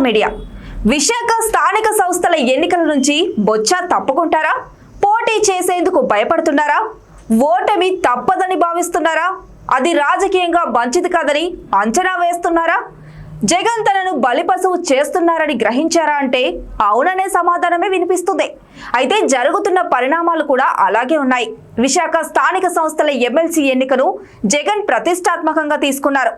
Media. Visakha స్థానిక సంస్థల ఎన్నికల నుంచి బొత్స తప్పుకుంటారా? పోటీ చేసేందుకు భయపడుతున్నారా? ఓటమి తప్పదని భావిస్తున్నారా? అది రాజకీయంగా మంచిది కాదని అంచనా వేస్తున్నారా? జగన్ తనను బలిపశువు చేస్తున్నారని గ్రహించారా అంటే అవుననే సమాధానమే వినిపిస్తుంది. అయితే జరుగుతున్న పరిణామాలు కూడా అలాగే ఉన్నాయి. విశాఖ స్థానిక సంస్థల ఎమ్మెల్సీ ఎన్నికను జగన్ ప్రతిష్టాత్మకంగా తీసుకున్నారు.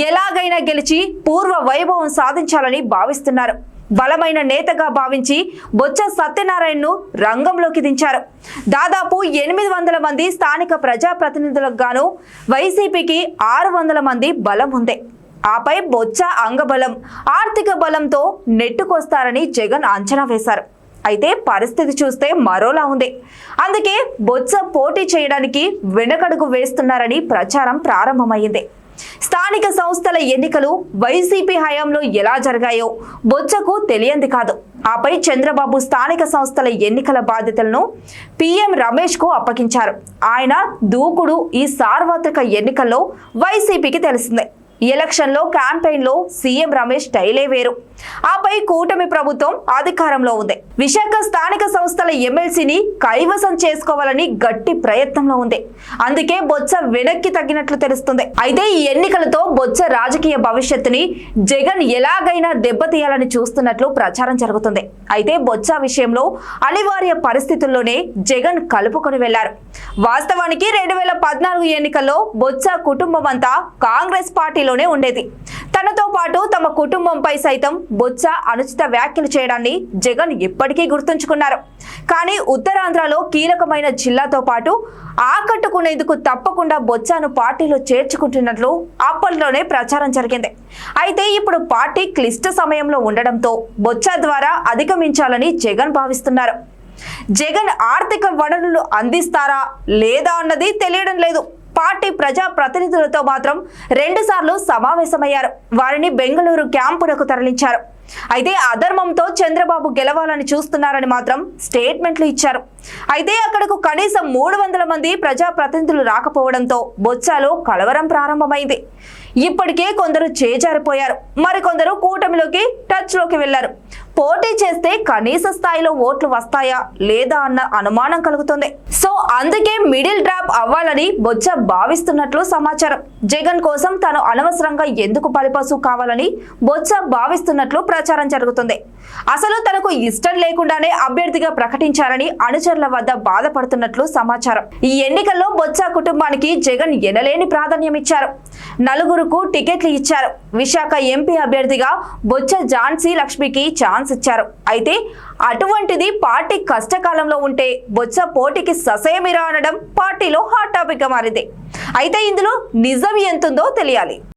ఎలాగైనా గెలిచి పూర్వ వైభవం సాధించాలని భావిస్తున్నారు. బలమైన నేతగా భావించి బొత్స సత్యనారాయణను రంగంలోకి దించారు. దాదాపు 800 మంది స్థానిక ప్రజాప్రతినిధులకు గాను వైసీపీకి 600 మంది బలం ఉంది. ఆపై బొత్స అంగబలం, ఆర్థిక బలంతో నెట్టుకొస్తారని జగన్ అంచనా వేశారు. అయితే పరిస్థితి చూస్తే మరోలా ఉంది. అందుకే బొత్స పోటీ చేయడానికి వెనకడుగు వేస్తున్నారని ప్రచారం ప్రారంభమైంది. స్థానిక సంస్థల ఎన్నికలు వైసీపీ హయాంలో ఎలా జరిగాయో బొత్సకు తెలియంది కాదు. ఆపై చంద్రబాబు స్థానిక సంస్థల ఎన్నికల బాధ్యతలను పీఎం రమేష్ కు అప్పగించారు. ఆయన దూకుడు ఈ సార్వత్రిక ఎన్నికల్లో వైసీపీకి తెలిసిందే. ఎలక్షన్ లో క్యాంపెయిన్ లో సీఎం రమేష్ స్టైలే వేరు. ఆపై కూటమి ప్రభుత్వం అధికారంలో ఉంది. విశాఖ స్థానిక సంస్థల ఎమ్మెల్సీని కైవసం చేసుకోవాలని గట్టి ప్రయత్నంలో ఉంది. అందుకే బొత్స వెనక్కి తగ్గినట్లు తెలుస్తుంది. అయితే ఈ ఎన్నికలతో బొత్స రాజకీయ భవిష్యత్తుని జగన్ ఎలాగైనా దెబ్బతీయాలని చూస్తున్నట్లు ప్రచారం జరుగుతుంది. అయితే బొత్స విషయంలో అనివార్య పరిస్థితుల్లోనే జగన్ కలుపుకొని వెళ్లారు. వాస్తవానికి 2014 ఎన్నికల్లో బొత్స కుటుంబం అంతా కాంగ్రెస్ పార్టీలోనే ఉండేది. తనతో పాటు తమ కుటుంబంపై సైతం బొత్స అనుచిత వ్యాఖ్యలు చేయడాన్ని జగన్ ఇప్పటికీ గుర్తుంచుకున్నారు. కానీ ఉత్తరాంధ్రలో కీలకమైన జిల్లాతో పాటు ఆకట్టుకునేందుకు తప్పకుండా బొత్సను పార్టీలో చేర్చుకుంటున్నట్లు అప్పట్లోనే ప్రచారం జరిగింది. అయితే ఇప్పుడు పార్టీ క్లిష్ట సమయంలో ఉండడంతో బొత్స ద్వారా అధిగమించాలని జగన్ భావిస్తున్నారు. జగన్ ఆర్థిక వనరులు అందిస్తారా లేదా అన్నది తెలియడం లేదు. పార్టీ ప్రజా ప్రతినిధులతో మాత్రం 2 సార్లు సమావేశమయ్యారు. వారిని బెంగళూరు క్యాంపునకు తరలించారు. అయితే అధర్మంతో చంద్రబాబు గెలవాలని చూస్తున్నారని మాత్రం స్టేట్మెంట్లు ఇచ్చారు. అయితే అక్కడకు కనీసం 300 మంది ప్రజా ప్రతినిధులు రాకపోవడంతో బొత్సలో కలవరం ప్రారంభమైంది. ఇప్పటికే కొందరు చేజారిపోయారు, మరికొందరు కూటమిలోకి టచ్ లోకి వెళ్లారు. పోటీ చేస్తే కనీస స్థాయిలో ఓట్లు వస్తాయా లేదా అన్న అనుమానం కలుగుతుంది. సో అందుకే మిడిల్ డ్రాప్ అవ్వాలని బొత్స భావిస్తున్నట్లు సమాచారం. జగన్ కోసం తాను అనవసరంగా ఎందుకు బలిపశువు కావాలని బొత్స భావిస్తున్నట్లు ప్రచారం జరుగుతుంది. అసలు తనకు ఇష్టం లేకుండానే అభ్యర్థిగా ప్రకటించారని అనుచరుల వద్ద బాధపడుతున్నట్లు సమాచారం. ఈ ఎన్నికల్లో బొత్స కుటుంబానికి జగన్ ఎనలేని ప్రాధాన్యం ఇచ్చారు. 4కు టికెట్లు ఇచ్చారు. విశాఖ ఎంపీ అభ్యర్థిగా బొత్స ఝాన్సీ లక్ష్మికి ఛాన్స్ ఇచ్చారు. అయితే అటువంటిది పార్టీ కష్టకాలంలో ఉంటే బొత్స పోటీకి ససేమిరా అనడం పార్టీలో హాట్ టాపిక్ గా మారింది. అయితే ఇందులో నిజం ఎంతుందో తెలియాలి.